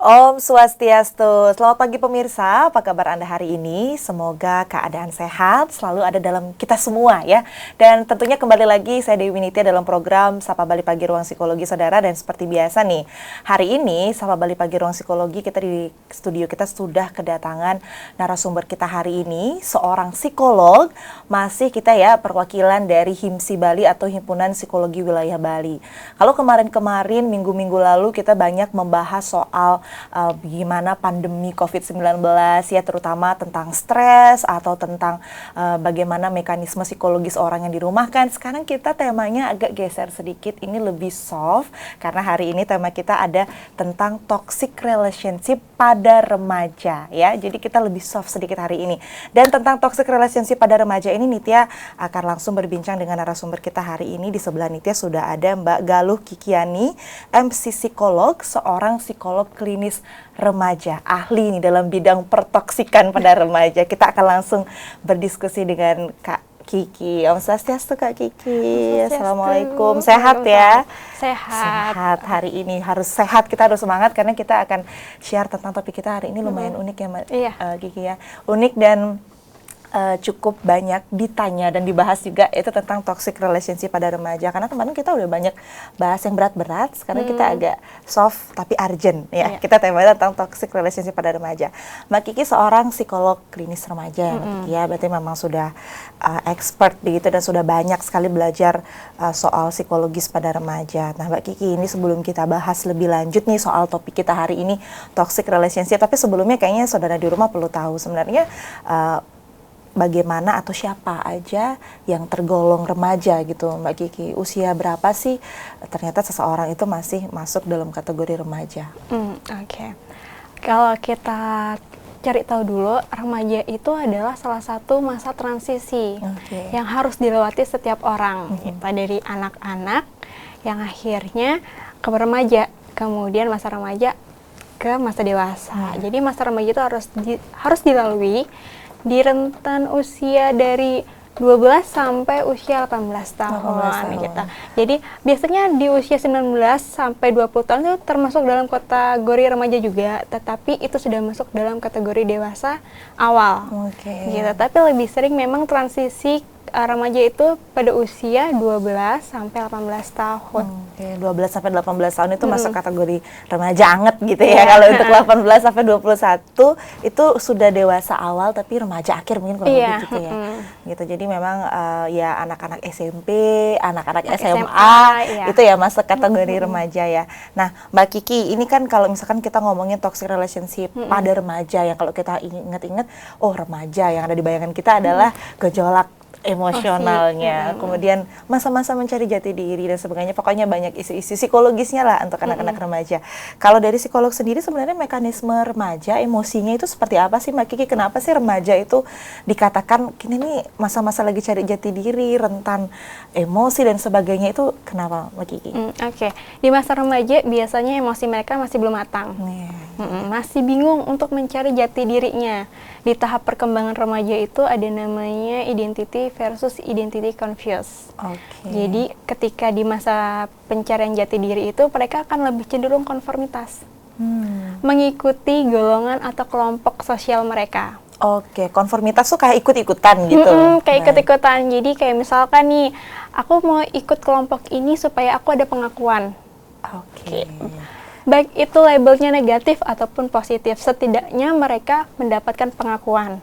Om Swastiastu. Selamat pagi pemirsa, apa kabar Anda hari ini? Semoga keadaan sehat selalu ada dalam kita semua ya. Dan tentunya kembali lagi saya Dewi Nitya dalam program Sapa Bali Pagi Ruang Psikologi Saudara. Dan seperti biasa nih, hari ini Sapa Bali Pagi Ruang Psikologi, kita di studio kita sudah kedatangan narasumber kita hari ini, seorang psikolog. Masih kita ya perwakilan dari HIMSI Bali atau Himpunan Psikologi Wilayah Bali. Kalau kemarin-kemarin minggu-minggu lalu kita banyak membahas soal gimana pandemi COVID-19 ya, terutama tentang stres atau tentang bagaimana mekanisme psikologis orang yang dirumahkan. Sekarang kita temanya agak geser sedikit, ini lebih soft karena hari ini tema kita ada tentang toxic relationship pada remaja ya. Jadi kita lebih soft sedikit hari ini. Dan tentang toxic relationship pada remaja ini Nitya akan langsung berbincang dengan narasumber kita hari ini. Di sebelah Nitya sudah ada Mbak Galuh Kikiani, MC psikolog, seorang psikolog klinis remaja, ahli nih dalam bidang pertoksikan pada remaja. Kita akan langsung berdiskusi dengan Kak Kiki. Om Swastiastu Kak Kiki. Assalamualaikum. Sehat ya? Sehat. Hari ini harus sehat, kita harus semangat karena kita akan share tentang topik kita hari ini lumayan unik ya Mbak Kiki ya. Unik dan cukup banyak ditanya dan dibahas juga, itu tentang toxic relationship pada remaja. Karena kemarin kita udah banyak bahas yang berat-berat, sekarang kita agak soft tapi urgent ya. Kita temanya tentang toxic relationship pada remaja. Mbak Kiki seorang psikolog klinis remaja ya, berarti memang sudah expert begitu dan sudah banyak sekali belajar soal psikologis pada remaja. Nah Mbak Kiki, ini sebelum kita bahas lebih lanjut nih soal topik kita hari ini, toxic relationship, tapi sebelumnya kayaknya saudara di rumah perlu tahu sebenarnya bagaimana atau siapa aja yang tergolong remaja gitu Mbak Kiki? Usia berapa sih ternyata seseorang itu masih masuk dalam kategori remaja? Oke. Kalau kita cari tahu dulu, remaja itu adalah salah satu masa transisi yang harus dilewati setiap orang. Kita dari anak-anak yang akhirnya ke remaja, kemudian masa remaja ke masa dewasa. Jadi masa remaja itu harus dilalui di rentan usia dari 12 sampai usia 18 tahun gitu. Jadi biasanya di usia 19 sampai 20 tahun itu termasuk dalam kategori remaja juga, tetapi itu sudah masuk dalam kategori dewasa awal. Gitu. Tapi lebih sering memang transisi remaja itu pada usia 12 sampai 18 tahun. 12 sampai 18 tahun itu masuk kategori remaja anget gitu ya. Kalau untuk 18 sampai 21 itu sudah dewasa awal tapi remaja akhir mungkin kurang lebih gitu ya. Gitu. Jadi memang ya anak-anak SMP, anak-anak SMA itu ya masuk kategori remaja ya. Nah, Mbak Kiki, ini kan kalau misalkan kita ngomongin toxic relationship pada remaja, yang kalau kita ingat-ingat, oh remaja yang ada di bayangan kita adalah gejolak emosionalnya, kemudian masa-masa mencari jati diri dan sebagainya. Pokoknya banyak isu-isu psikologisnya lah untuk anak-anak remaja. Kalau dari psikolog sendiri sebenarnya mekanisme remaja, emosinya itu seperti apa sih Mbak Kiki? Kenapa sih remaja itu dikatakan kini nih masa-masa lagi cari jati diri, rentan emosi dan sebagainya, itu kenapa Mbak Kiki? Di masa remaja biasanya emosi mereka masih belum matang. Masih bingung untuk mencari jati dirinya. Di tahap perkembangan remaja itu ada namanya identity versus identity confused. Jadi ketika di masa pencarian jati diri itu mereka akan lebih cenderung konformitas, mengikuti golongan atau kelompok sosial mereka. Konformitas tuh kayak ikut-ikutan gitu. Kayak ikut-ikutan. Jadi kayak misalkan nih, aku mau ikut kelompok ini supaya aku ada pengakuan. Baik itu labelnya negatif ataupun positif, setidaknya mereka mendapatkan pengakuan.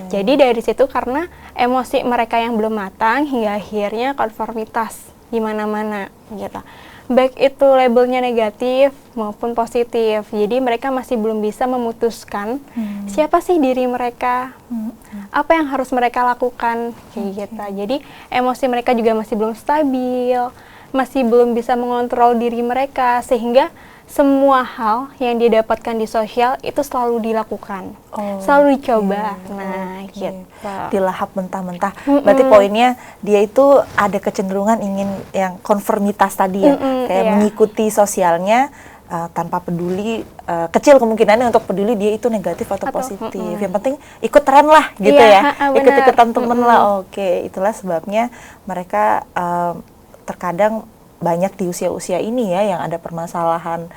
Jadi dari situ karena emosi mereka yang belum matang hingga akhirnya konformitas di mana-mana gitu. Baik itu labelnya negatif maupun positif. Jadi mereka masih belum bisa memutuskan siapa sih diri mereka, apa yang harus mereka lakukan gitu. Jadi emosi mereka juga masih belum stabil, masih belum bisa mengontrol diri mereka, sehingga semua hal yang dia dapatkan di sosial itu selalu dilakukan, selalu dicoba. Gitu. Dilahap mentah-mentah. Berarti poinnya dia itu ada kecenderungan ingin yang konformitas tadi ya, kayak mengikuti sosialnya tanpa peduli, kecil kemungkinannya untuk peduli dia itu negatif atau positif. Yang penting ikut tren lah gitu ya, ikut-ikutan temen lah. Itulah sebabnya mereka terkadang banyak di usia-usia ini ya yang ada permasalahan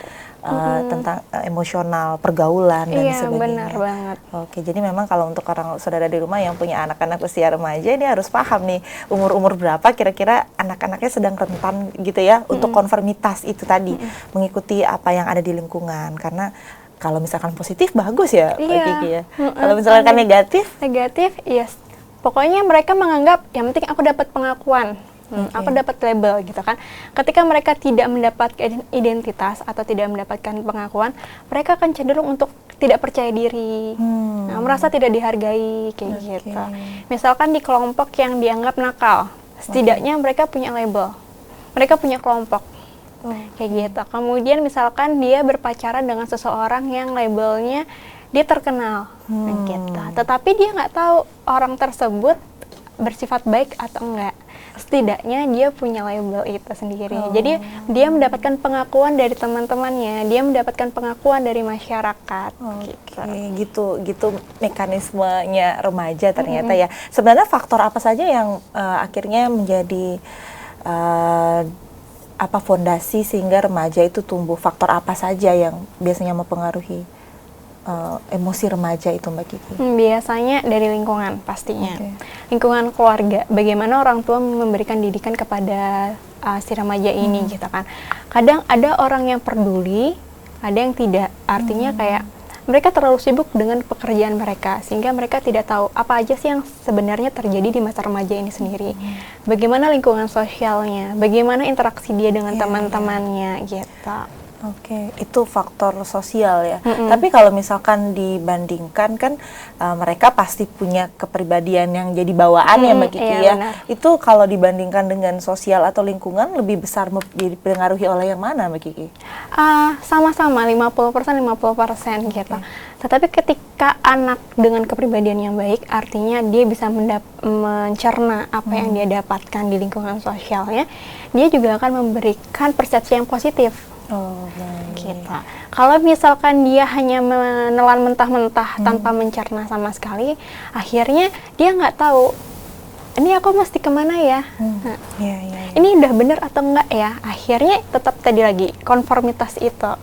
tentang emosional, pergaulan dan Iya, sebagainya. benar banget. Oke, jadi memang kalau untuk orang saudara di rumah yang punya anak-anak usia remaja, ini harus paham nih umur-umur berapa kira-kira anak-anaknya sedang rentan gitu ya untuk konformitas itu tadi, mengikuti apa yang ada di lingkungan. Karena kalau misalkan positif bagus ya, Mbak Iya. Kiki ya. Kalau misalkan negatif, Iya. Pokoknya mereka menganggap yang penting aku dapat pengakuan. Aku dapat label gitu kan. Ketika mereka tidak mendapatkan identitas atau tidak mendapatkan pengakuan, mereka akan cenderung untuk tidak percaya diri, merasa tidak dihargai kayak gitu. Misalkan di kelompok yang dianggap nakal, setidaknya mereka punya label, mereka punya kelompok kayak gitu. Kemudian misalkan dia berpacaran dengan seseorang yang labelnya dia terkenal, gitu. Tetapi dia nggak tahu orang tersebut bersifat baik atau enggak. Setidaknya dia punya label itu sendiri. Jadi dia mendapatkan pengakuan dari teman-temannya, dia mendapatkan pengakuan dari masyarakat. Gitu mekanismenya remaja ternyata ya. Sebenarnya faktor apa saja yang akhirnya menjadi fondasi sehingga remaja itu tumbuh? Faktor apa saja yang biasanya mempengaruhi emosi remaja itu, Mbak Kiki? Biasanya dari lingkungan pastinya. Lingkungan keluarga, bagaimana orang tua memberikan didikan kepada si remaja ini gitu kan. Kadang ada orang yang peduli, ada yang tidak. Artinya kayak mereka terlalu sibuk dengan pekerjaan mereka sehingga mereka tidak tahu apa aja sih yang sebenarnya terjadi di masa remaja ini sendiri. Bagaimana lingkungan sosialnya, bagaimana interaksi dia dengan teman-temannya gitu. Oke, itu faktor sosial ya. Tapi kalau misalkan dibandingkan kan mereka pasti punya kepribadian yang jadi bawaan ya Mbak Kiki ya. Benar. Itu kalau dibandingkan dengan sosial atau lingkungan lebih besar dipengaruhi oleh yang mana Mbak Kiki? Sama-sama 50% gitu. Tetapi ketika anak dengan kepribadian yang baik, artinya dia bisa mencerna apa yang dia dapatkan di lingkungan sosialnya, dia juga akan memberikan persepsi yang positif. Gitu. Kalau misalkan dia hanya menelan mentah-mentah tanpa mencerna sama sekali, akhirnya dia nggak tahu ini aku mesti kemana ya. Ini udah bener atau enggak ya. Akhirnya tetap tadi lagi konformitas itu.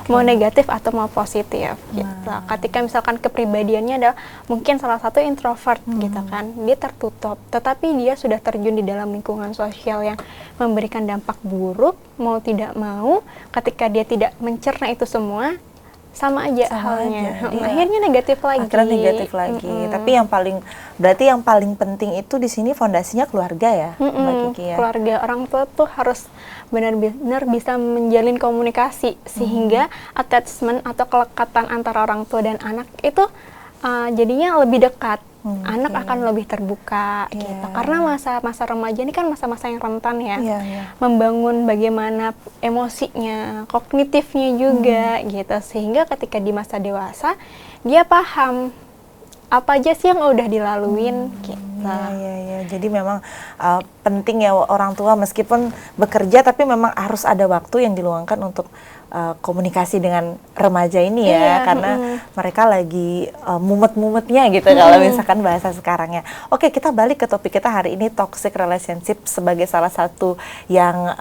Mau negatif atau mau positif gitu. Ketika misalkan kepribadiannya adalah mungkin salah satu introvert gitu kan, dia tertutup, tetapi dia sudah terjun di dalam lingkungan sosial yang memberikan dampak buruk, mau tidak mau, ketika dia tidak mencerna itu semua, sama aja halnya. Akhirnya negatif lagi. Tapi berarti yang paling penting itu di sini fondasinya keluarga ya, Mbak Kiki ya. Keluarga, orang tua tuh harus benar-benar bisa menjalin komunikasi sehingga attachment atau kelekatan antara orang tua dan anak itu jadinya lebih dekat. Anak akan lebih terbuka gitu. Karena masa remaja ini kan masa-masa yang rentan ya. Membangun bagaimana emosinya, kognitifnya juga gitu. Sehingga ketika di masa dewasa dia paham apa aja sih yang udah dilaluin gitu. Jadi memang penting ya orang tua meskipun bekerja tapi memang harus ada waktu yang diluangkan untuk komunikasi dengan remaja ini ya, karena mereka lagi mumet-mumetnya gitu kalau misalkan bahasa sekarangnya. Oke, kita balik ke topik kita hari ini, toxic relationship sebagai salah satu yang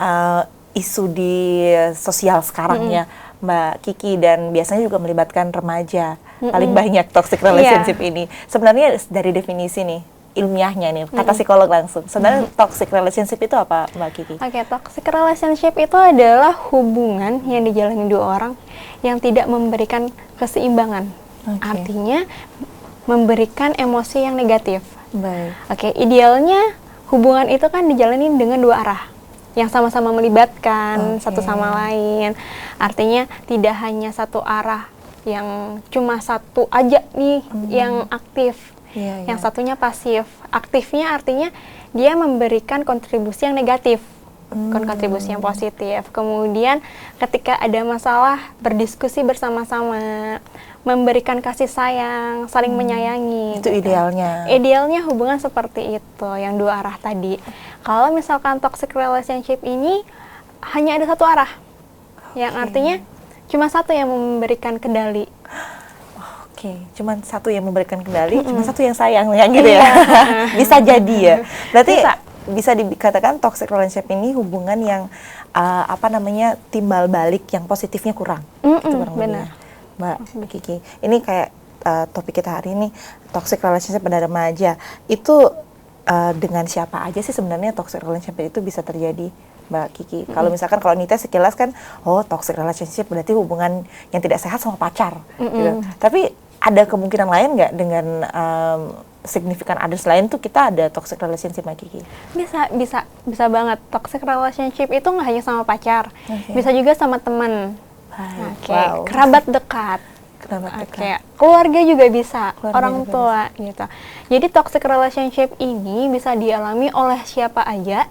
isu di sosial sekarang ya, Mbak Kiki, dan biasanya juga melibatkan remaja. Paling banyak toxic relationship ini. Sebenarnya dari definisi nih, ilmiahnya nih, kata psikolog langsung. Sebenarnya toxic relationship itu apa, Mbak Kiki? Toxic relationship itu adalah hubungan yang dijalani dua orang yang tidak memberikan keseimbangan. Artinya memberikan emosi yang negatif. Idealnya hubungan itu kan dijalani dengan dua arah yang sama-sama melibatkan satu sama lain. Artinya tidak hanya satu arah yang cuma satu aja nih yang aktif. Yang satunya pasif. Aktifnya artinya dia memberikan kontribusi yang negatif, kontribusi yang positif. Kemudian ketika ada masalah, berdiskusi bersama-sama, memberikan kasih sayang, saling menyayangi. Itu idealnya. Idealnya hubungan seperti itu, yang dua arah tadi. Kalau misalkan toxic relationship ini hanya ada satu arah, yang artinya cuma satu yang memberikan kendali. Cuma satu yang memberikan kendali, cuma satu yang sayang ya gitu ya. Bisa jadi ya. Berarti bisa dikatakan toxic relationship ini hubungan yang timbal balik yang positifnya kurang. Itu kurang lebihnya. Mbak Kiki. Ini kayak topik kita hari ini, toxic relationship pada remaja. Itu dengan siapa aja sih sebenarnya toxic relationship itu bisa terjadi, Mbak Kiki? Kalau misalkan kalau Nita sekilas kan, toxic relationship berarti hubungan yang tidak sehat sama pacar, gitu. Tapi ada kemungkinan lain nggak dengan significant others lain tuh kita ada toxic relationship, Mbak Kiki? Bisa banget. Toxic relationship itu nggak hanya sama pacar, bisa juga sama teman, kerabat dekat. Keluarga juga bisa, orang tua gitu. Jadi toxic relationship ini bisa dialami oleh siapa aja,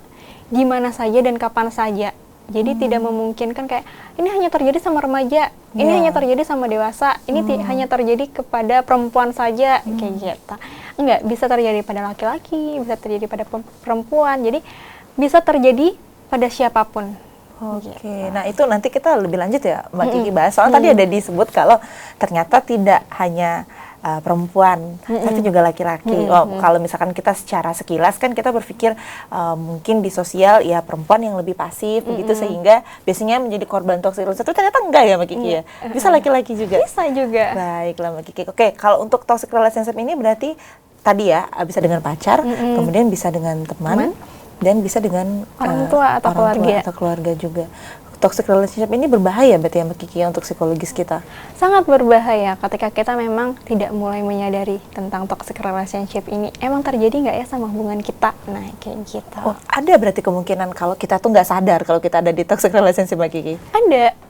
di mana saja dan kapan saja. Jadi tidak memungkinkan kayak ini hanya terjadi sama remaja, ini hanya terjadi sama dewasa, ini hanya terjadi kepada perempuan saja, kayak gitu. Enggak, bisa terjadi pada laki-laki, bisa terjadi pada perempuan. Jadi bisa terjadi pada siapapun. Oke, nah itu nanti kita lebih lanjut ya Mbak Kiki bahas. Soalnya tadi ada disebut kalau ternyata tidak hanya perempuan, tapi juga laki-laki. Kalau misalkan kita secara sekilas kan kita berpikir mungkin di sosial ya perempuan yang lebih pasif begitu sehingga biasanya menjadi korban toxic relationship. Tapi ternyata enggak ya Mbak Kiki ya? Bisa laki-laki juga? Bisa juga. Baiklah Mbak Kiki. Oke, kalau untuk toxic relationship ini berarti tadi ya bisa dengan pacar, kemudian bisa dengan teman. Dan bisa dengan orang tua atau keluarga juga. Toxic relationship ini berbahaya berarti ya Mbak Kiki untuk psikologis kita? Sangat berbahaya ketika kita memang tidak mulai menyadari tentang toxic relationship ini. Emang terjadi nggak ya sama hubungan kita? Nah, kayak gitu. Ada berarti kemungkinan kalau kita tuh nggak sadar kalau kita ada di toxic relationship, Mbak Kiki?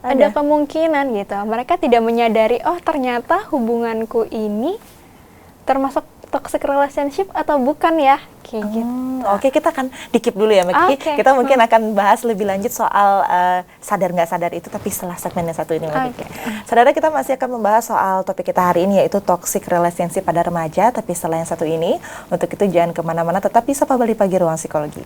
Ada kemungkinan gitu. Mereka tidak menyadari, ternyata hubunganku ini termasuk toxic relationship atau bukan ya, kayak gitu. Oke, kita akan dikip dulu ya Mbak Kiki. Kita mungkin akan bahas lebih lanjut soal sadar nggak sadar itu, tapi setelah segmen yang satu ini Mbak Kiki. Saudara, kita masih akan membahas soal topik kita hari ini yaitu toxic relationship pada remaja, tapi setelah yang satu ini, untuk itu jangan kemana-mana, tetap di Sapa Bali Pagi Ruang Psikologi.